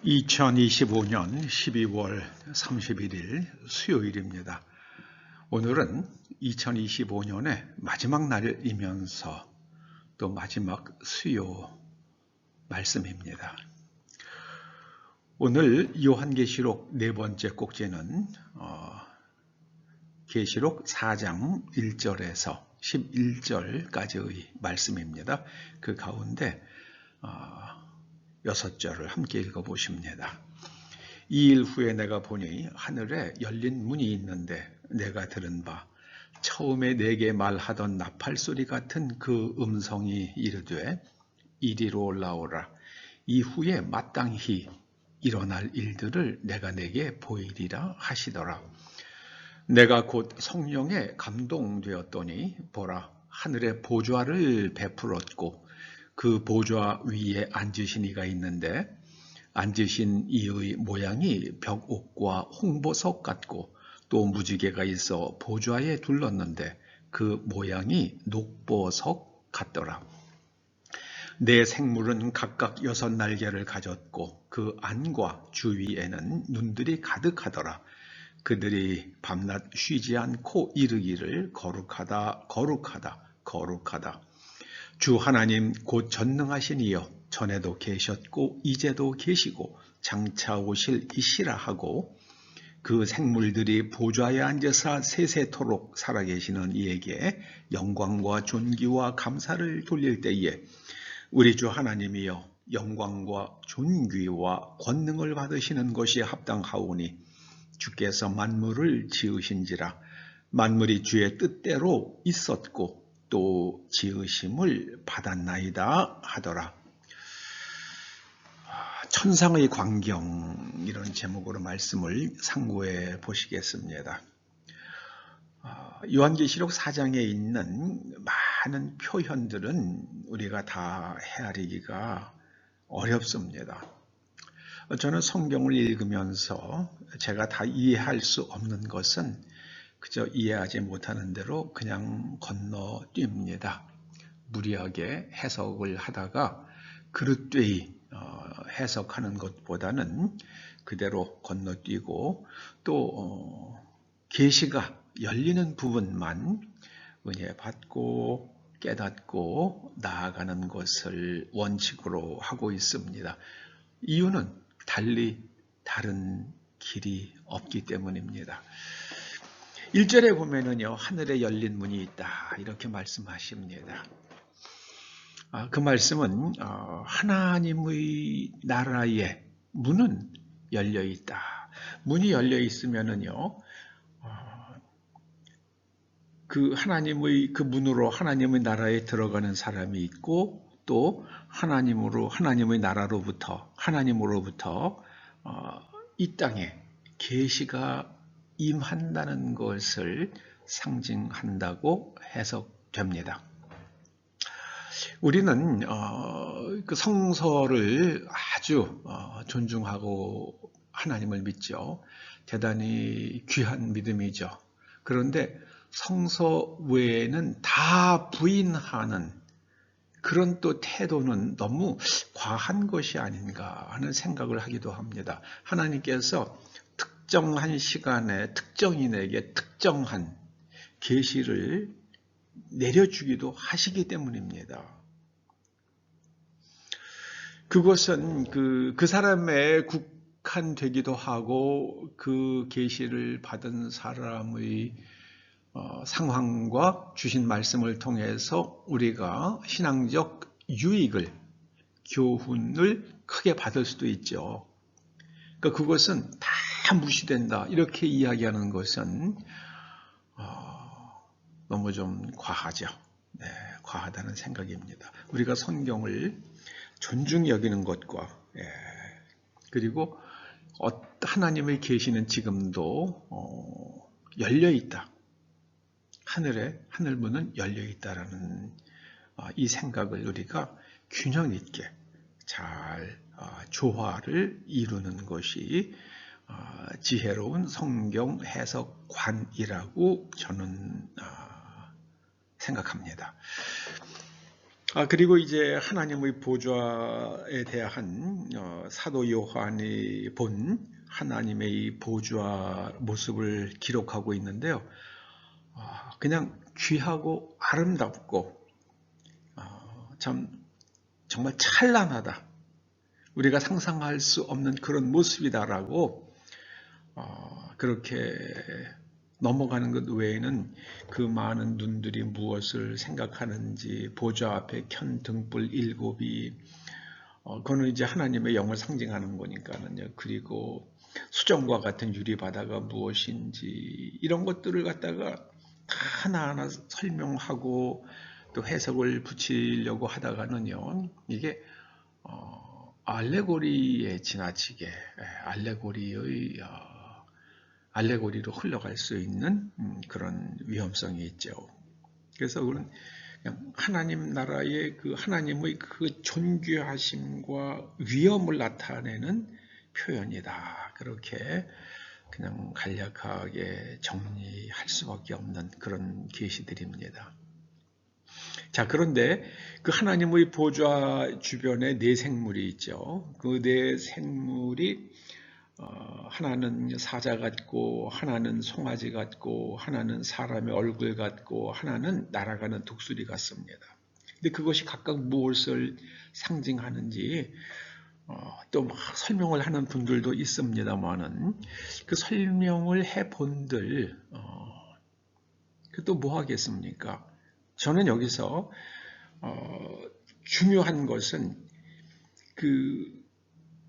2025년 12월 31일 수요일입니다. 오늘은 2025년의 마지막 날이면서 또 마지막 수요 말씀입니다. 오늘 요한계시록 네 번째 꼭지는 계시록 4장 1절에서 11절까지의 말씀입니다. 그 가운데 6절을 함께 읽어보십니다. 2일 후에 내가 보니 하늘에 열린 문이 있는데 내가 들은 바 처음에 내게 말하던 나팔소리 같은 그 음성이 이르되 이리로 올라오라. 이후에 마땅히 일어날 일들을 내가 내게 보이리라 하시더라. 내가 곧 성령에 감동되었더니 보라 하늘에 보좌를 베풀었고 그 보좌 위에 앉으신 이가 있는데 앉으신 이의 모양이 벽옥과 홍보석 같고 또 무지개가 있어 보좌에 둘렀는데 그 모양이 녹보석 같더라. 네 생물은 각각 6날개를 가졌고 그 안과 주위에는 눈들이 가득하더라. 그들이 밤낮 쉬지 않고 이르기를 거룩하다 거룩하다 거룩하다. 주 하나님 곧 전능하신 이여 전에도 계셨고 이제도 계시고 장차 오실 이시라 하고 그 생물들이 보좌에 앉아서 세세토록 살아계시는 이에게 영광과 존귀와 감사를 돌릴 때에 우리 주 하나님이여 영광과 존귀와 권능을 받으시는 것이 합당하오니 주께서 만물을 지으신지라 만물이 주의 뜻대로 있었고 또 지으심을 받았나이다 하더라. 천상의 광경 이런 제목으로 말씀을 상고해 보시겠습니다. 요한계시록 4장에 있는 많은 표현들은 우리가 다 헤아리기가 어렵습니다. 저는 성경을 읽으면서 제가 다 이해할 수 없는 것은 그저 이해하지 못하는 대로 그냥 건너뜁니다. 무리하게 해석을 하다가 그릇되이 해석하는 것보다는 그대로 건너뛰고 또 계시가 열리는 부분만 은혜 받고 깨닫고 나아가는 것을 원칙으로 하고 있습니다. 이유는 달리 다른 길이 없기 때문입니다. 1절에 보면은요, 하늘에 열린 문이 있다. 이렇게 말씀하십니다. 그 말씀은 하나님의 나라의 문은 열려 있다. 문이 열려 있으면은요, 그 하나님의 그 문으로 하나님의 나라에 들어가는 사람이 있고 또 하나님의 나라로부터 하나님으로부터 이 땅에 계시가 임한다는 것을 상징한다고 해석됩니다. 우리는 그 성서를 아주 존중하고 하나님을 믿죠. 대단히 귀한 믿음이죠. 그런데 성서 외에는 다 부인하는 그런 또 태도는 너무 과한 것이 아닌가 하는 생각을 하기도 합니다. 하나님께서 특정한 시간에 특정인에게 특정한 계시를 내려주기도 하시기 때문입니다. 그것은 그 사람에 국한되기도 하고 그 계시를 받은 사람의 상황과 주신 말씀을 통해서 우리가 신앙적 유익을, 교훈을 크게 받을 수도 있죠. 그러니까 그것은 다 무시된다. 이렇게 이야기하는 것은 너무 좀 과하죠. 네, 과하다는 생각입니다. 우리가 성경을 존중히 여기는 것과 그리고 하나님의 계시는 지금도 열려 있다. 하늘문은 열려 있다라는 이 생각을 우리가 균형 있게 잘 조화를 이루는 것이 지혜로운 성경 해석관이라고 저는 생각합니다. 그리고 이제 하나님의 보좌에 대한 사도 요한이 본 하나님의 보좌 모습을 기록하고 있는데요. 그냥 귀하고 아름답고 참 정말 찬란하다. 우리가 상상할 수 없는 그런 모습이다라고 그렇게 넘어가는 것 외에는 그 많은 눈들이 무엇을 생각하는지, 보좌 앞에 켠 등불 7이 그거는 이제 하나님의 영을 상징하는 거니까는요. 그리고 수정과 같은 유리바다가 무엇인지 이런 것들을 갖다가 하나하나 설명하고 또 해석을 붙이려고 하다가는요. 이게 알레고리에 지나치게 알레고리로 흘러갈 수 있는 그런 위험성이 있죠. 그래서 그런 그냥 하나님 나라의 그 하나님의 그 존귀하심과 위엄을 나타내는 표현이다. 그렇게 그냥 간략하게 정리할 수밖에 없는 그런 계시들입니다. 자, 그런데 그 하나님의 보좌 주변에 네 생물이 있죠. 그 네 생물이 하나는 사자 같고, 하나는 송아지 같고, 하나는 사람의 얼굴 같고, 하나는 날아가는 독수리 같습니다. 근데 그것이 각각 무엇을 상징하는지 또 막 설명을 하는 분들도 있습니다만은 그 설명을 해본들 또 뭐 하겠습니까? 저는 여기서 중요한 것은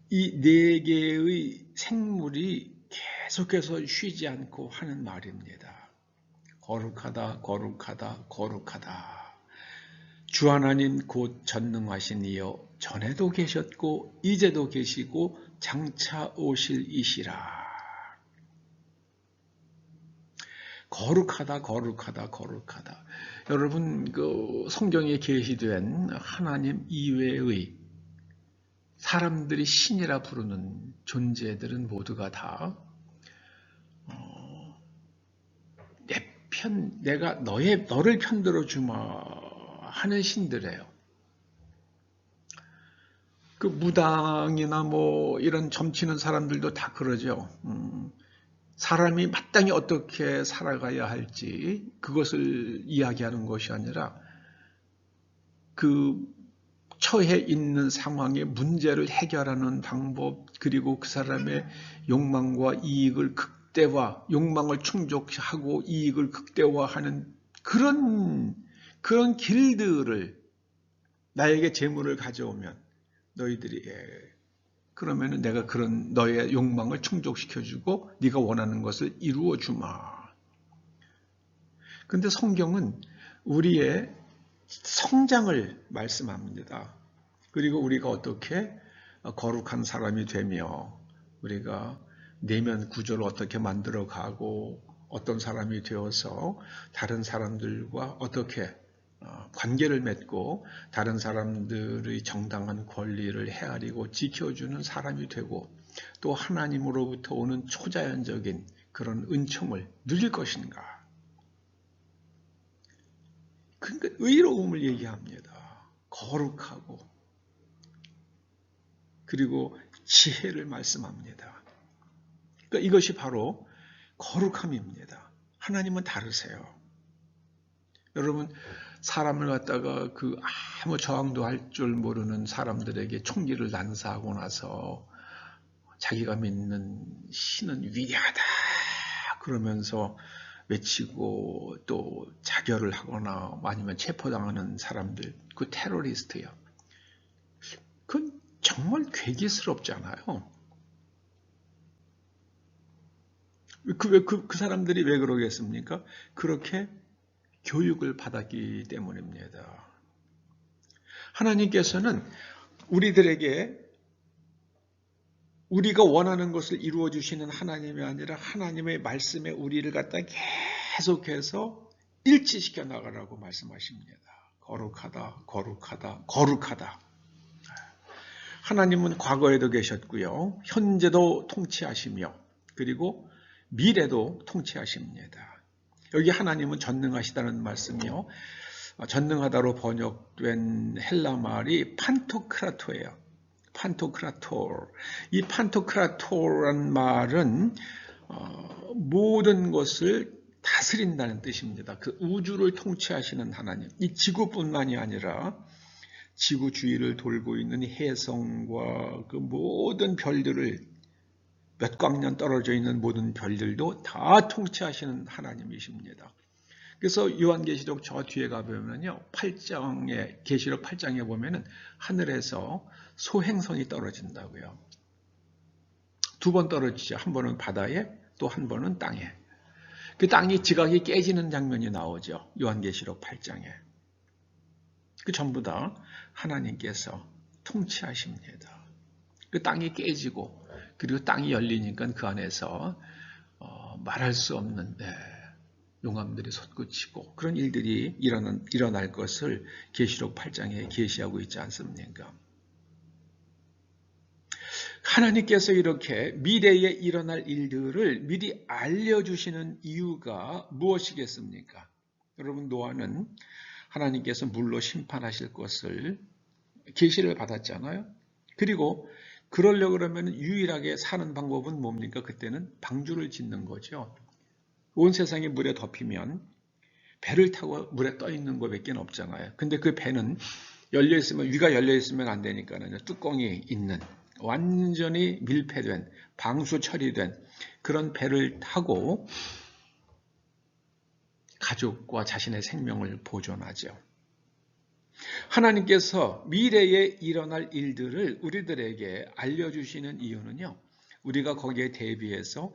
이 네 개의 생물이 계속해서 쉬지 않고 하는 말입니다. 거룩하다, 거룩하다, 거룩하다. 주 하나님 곧 전능하신 이여 전에도 계셨고 이제도 계시고 장차 오실 이시라. 거룩하다, 거룩하다, 거룩하다. 여러분, 그 성경에 계시된 하나님 이외의 사람들이 신이라 부르는 존재들은 모두가 다 내가 너를 편들어 주마 하는 신들이에요. 그 무당이나 뭐 이런 점치는 사람들도 다 그러죠. 사람이 마땅히 어떻게 살아가야 할지 그것을 이야기하는 것이 아니라 그 처해 있는 상황의 문제를 해결하는 방법, 그리고 그 사람의 욕망과 이익을 욕망을 충족하고 이익을 극대화하는 그런 길들을 나에게 재물을 가져오면 너희들이 그러면은 내가 그런 너의 욕망을 충족시켜주고 네가 원하는 것을 이루어주마. 근데 성경은 우리의 성장을 말씀합니다. 그리고 우리가 어떻게 거룩한 사람이 되며 우리가 내면 구조를 어떻게 만들어가고 어떤 사람이 되어서 다른 사람들과 어떻게 관계를 맺고 다른 사람들의 정당한 권리를 헤아리고 지켜주는 사람이 되고 또 하나님으로부터 오는 초자연적인 그런 은총을 누릴 것인가. 그러니까 의로움을 얘기합니다. 거룩하고 그리고 지혜를 말씀합니다. 그러니까 이것이 바로 거룩함입니다. 하나님은 다르세요. 여러분, 사람을 갖다가 아무 저항도 할 줄 모르는 사람들에게 총기를 난사하고 나서 자기가 믿는 신은 위대하다 그러면서 외치고 또 자결을 하거나 아니면 체포당하는 사람들, 그 테러리스트요. 그건 정말 괴기스럽잖아요. 그 사람들이 왜 그러겠습니까? 그렇게 교육을 받았기 때문입니다. 하나님께서는 우리들에게 우리가 원하는 것을 이루어 주시는 하나님이 아니라 하나님의 말씀에 우리를 갖다 계속해서 일치시켜 나가라고 말씀하십니다. 거룩하다, 거룩하다, 거룩하다. 하나님은 과거에도 계셨고요. 현재도 통치하시며 그리고 미래도 통치하십니다. 여기 하나님은 전능하시다는 말씀이요. 전능하다로 번역된 헬라 말이 판토크라토예요. 판토크라토. 이 판토크라토란 말은 모든 것을 다스린다는 뜻입니다. 그 우주를 통치하시는 하나님. 이 지구뿐만이 아니라 지구 주위를 돌고 있는 해성과 그 모든 별들을 몇 광년 떨어져 있는 모든 별들도 다 통치하시는 하나님이십니다. 그래서 요한계시록 저 뒤에 가보면요, 8장에, 계시록 8장에 보면은 하늘에서 소행성이 떨어진다고요. 두 번 떨어지죠. 한 번은 바다에, 또 한 번은 땅에. 그 땅이 지각이 깨지는 장면이 나오죠. 요한계시록 8장에. 그 전부 다 하나님께서 통치하십니다. 그 땅이 깨지고, 그리고 땅이 열리니까 그 안에서 말할 수 없는 용암들이 솟구치고 그런 일들이 일어날 것을 계시록 8장에 계시하고 있지 않습니까? 하나님께서 이렇게 미래에 일어날 일들을 미리 알려주시는 이유가 무엇이겠습니까? 여러분, 노아는 하나님께서 물로 심판하실 것을 계시를 받았잖아요. 그리고 그러려고 그러면 유일하게 사는 방법은 뭡니까? 그때는 방주를 짓는 거죠. 온 세상이 물에 덮이면 배를 타고 물에 떠 있는 것밖에 없잖아요. 근데 그 배는 위가 열려 있으면 안 되니까는 뚜껑이 있는 완전히 밀폐된, 방수 처리된 그런 배를 타고 가족과 자신의 생명을 보존하죠. 하나님께서 미래에 일어날 일들을 우리들에게 알려주시는 이유는요, 우리가 거기에 대비해서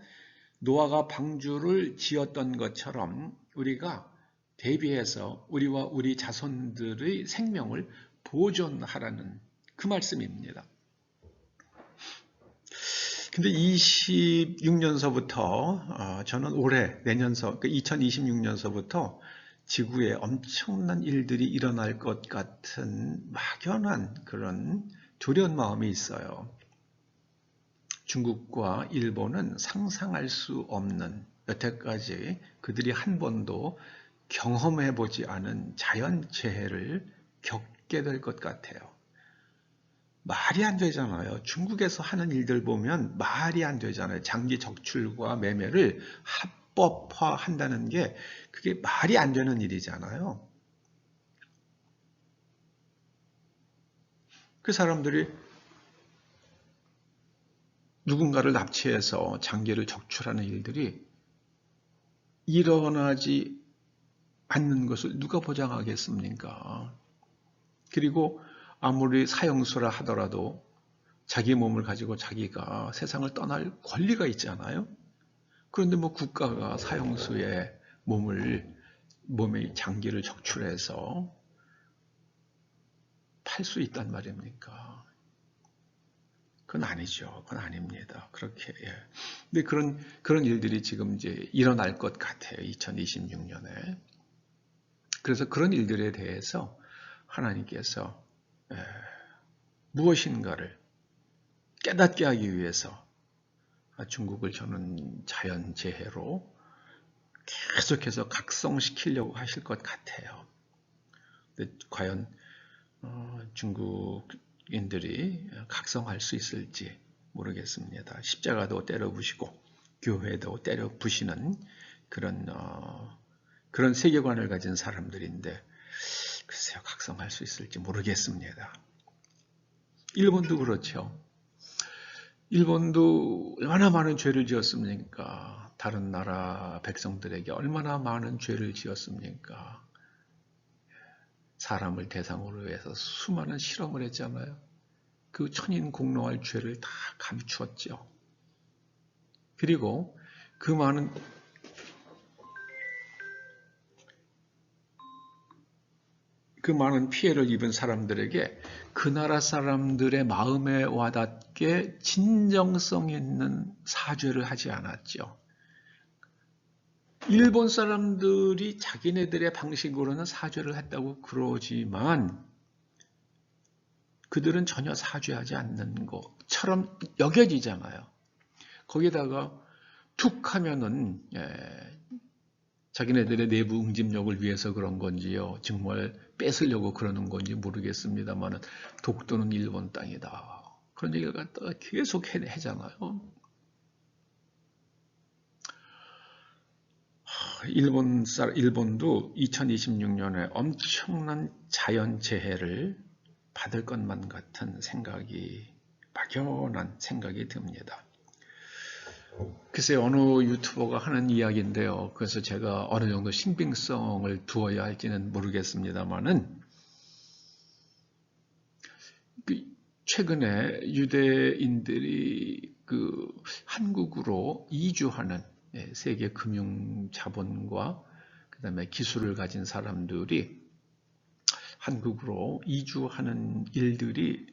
노아가 방주를 지었던 것처럼 우리가 대비해서 우리와 우리 자손들의 생명을 보존하라는 그 말씀입니다. 근데 26년서부터 저는 올해 내년서 2026년서부터 지구에 엄청난 일들이 일어날 것 같은 막연한 그런 두려운 마음이 있어요. 중국과 일본은 상상할 수 없는, 여태까지 그들이 한 번도 경험해보지 않은 자연재해를 겪게 될 것 같아요. 말이 안 되잖아요. 중국에서 하는 일들 보면 말이 안 되잖아요. 장기 적출과 매매를 합법화한다는 게 그게 말이 안 되는 일이잖아요. 그 사람들이 누군가를 납치해서 장기를 적출하는 일들이 일어나지 않는 것을 누가 보장하겠습니까? 그리고 아무리 사형수라 하더라도 자기 몸을 가지고 자기가 세상을 떠날 권리가 있잖아요. 그런데 국가가 사형수의 몸의 장기를 적출해서 팔 수 있단 말입니까? 그건 아니죠. 그건 아닙니다. 그렇게. 근데 그런 일들이 지금 이제 일어날 것 같아요. 2026년에. 그래서 그런 일들에 대해서 하나님께서 무엇인가를 깨닫게 하기 위해서 중국을 저는 자연재해로 계속해서 각성시키려고 하실 것 같아요. 근데 과연 중국인들이 각성할 수 있을지 모르겠습니다. 십자가도 때려 부시고 교회도 때려 부시는 그런 세계관을 가진 사람들인데 글쎄요, 각성할 수 있을지 모르겠습니다. 일본도 그렇죠. 일본도 얼마나 많은 죄를 지었습니까? 다른 나라 백성들에게 얼마나 많은 죄를 지었습니까? 사람을 대상으로 해서 수많은 실험을 했잖아요. 그 천인 공노할 죄를 다 감추었죠. 그리고 그 많은 피해를 입은 사람들에게 그 나라 사람들의 마음에 와닿게 진정성 있는 사죄를 하지 않았죠. 일본 사람들이 자기네들의 방식으로는 사죄를 했다고 그러지만 그들은 전혀 사죄하지 않는 것처럼 여겨지잖아요. 거기다가 툭 하면은 자기네들의 내부 응집력을 위해서 그런 건지요, 정말 뺏으려고 그러는 건지 모르겠습니다만 독도는 일본 땅이다, 그런 얘기를 갖다가 계속 하잖아요. 일본도 2026년에 엄청난 자연재해를 받을 것만 같은 생각이, 막연한 생각이 듭니다. 글쎄 어느 유튜버가 하는 이야기인데요. 그래서 제가 어느 정도 신빙성을 두어야 할지는 모르겠습니다만은, 최근에 유대인들이 한국으로 이주하는, 세계 금융 자본과 그다음에 기술을 가진 사람들이 한국으로 이주하는 일들이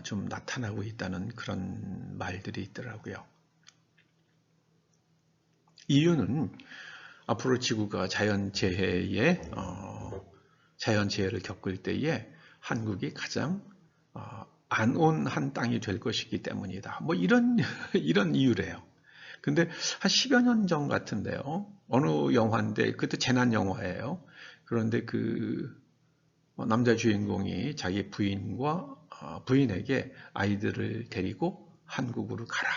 좀 나타나고 있다는 그런 말들이 있더라고요. 이유는 앞으로 지구가 자연재해를 겪을 때에 한국이 가장 안온한 땅이 될 것이기 때문이다, 뭐 이런 이유래요. 근데 한 10여 년 전 같은데요, 어느 영화인데, 그때 재난 영화예요. 그런데 남자 주인공이 자기 부인에게 아이들을 데리고 한국으로 가라,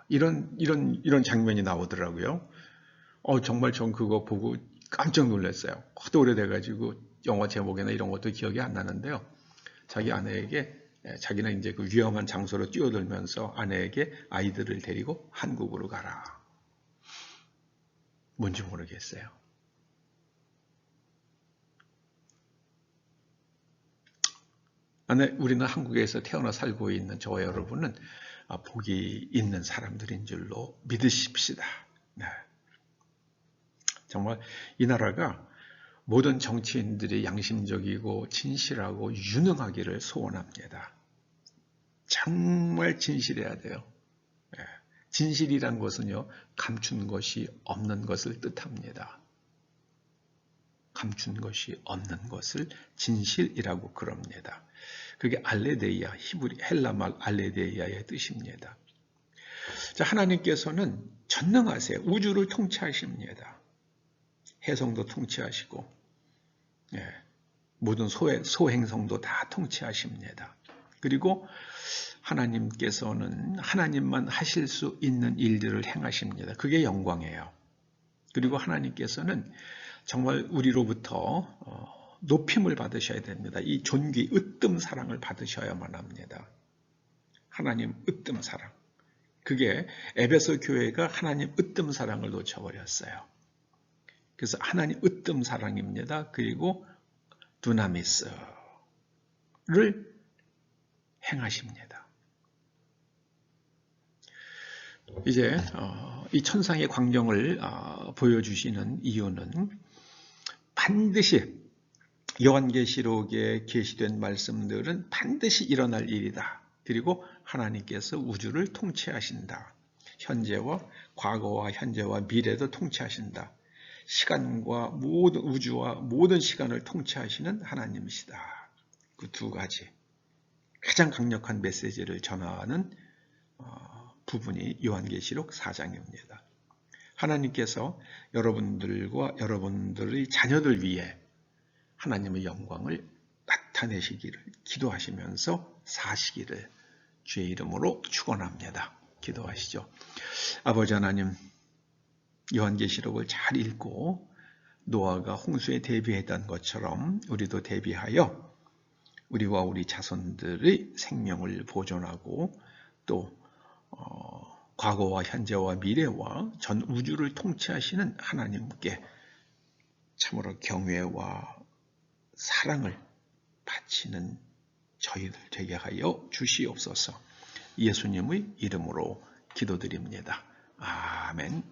이런 장면이 나오더라고요. 정말 전 그거 보고 깜짝 놀랐어요. 하도 오래돼가지고 영화 제목이나 이런 것도 기억이 안 나는데요. 자기 아내에게, 자기는 이제 그 위험한 장소로 뛰어들면서 아내에게 아이들을 데리고 한국으로 가라. 뭔지 모르겠어요. 우리는 한국에서 태어나 살고 있는 저와 여러분은 복이 있는 사람들인 줄로 믿으십시다. 네. 정말 이 나라가 모든 정치인들이 양심적이고 진실하고 유능하기를 소원합니다. 정말 진실해야 돼요. 진실이란 것은요, 감춘 것이 없는 것을 뜻합니다. 감춘 것이 없는 것을 진실이라고 그럽니다. 그게 알레데이아, 헬라말 알레데이아의 뜻입니다. 자, 하나님께서는 전능하세요. 우주를 통치하십니다. 해성도 통치하시고, 모든 소행성도 다 통치하십니다. 그리고 하나님께서는 하나님만 하실 수 있는 일들을 행하십니다. 그게 영광이에요. 그리고 하나님께서는 정말 우리로부터 높임을 받으셔야 됩니다. 이 존귀, 으뜸 사랑을 받으셔야만 합니다. 하나님 으뜸 사랑. 그게 에베소 교회가 하나님 으뜸 사랑을 놓쳐버렸어요. 그래서 하나님 으뜸 사랑입니다. 그리고 두나미스를 행하십니다. 이제 이 천상의 광경을 보여주시는 이유는 반드시 요한계시록에 계시된 말씀들은 반드시 일어날 일이다. 그리고 하나님께서 우주를 통치하신다. 과거와 현재와 미래도 통치하신다. 시간과 모든 우주와 모든 시간을 통치하시는 하나님이시다. 그 두 가지 가장 강력한 메시지를 전하는 부분이 요한계시록 4장입니다. 하나님께서 여러분들과 여러분들의 자녀들 위해 하나님의 영광을 나타내시기를 기도하시면서 사시기를 주의 이름으로 축원합니다. 기도하시죠. 아버지 하나님, 요한계시록을 잘 읽고 노아가 홍수에 대비했던 것처럼 우리도 대비하여 우리와 우리 자손들의 생명을 보존하고 또 과거와 현재와 미래와 전 우주를 통치하시는 하나님께 참으로 경외와 사랑을 바치는 저희들 되게 하여 주시옵소서. 예수님의 이름으로 기도드립니다. 아멘.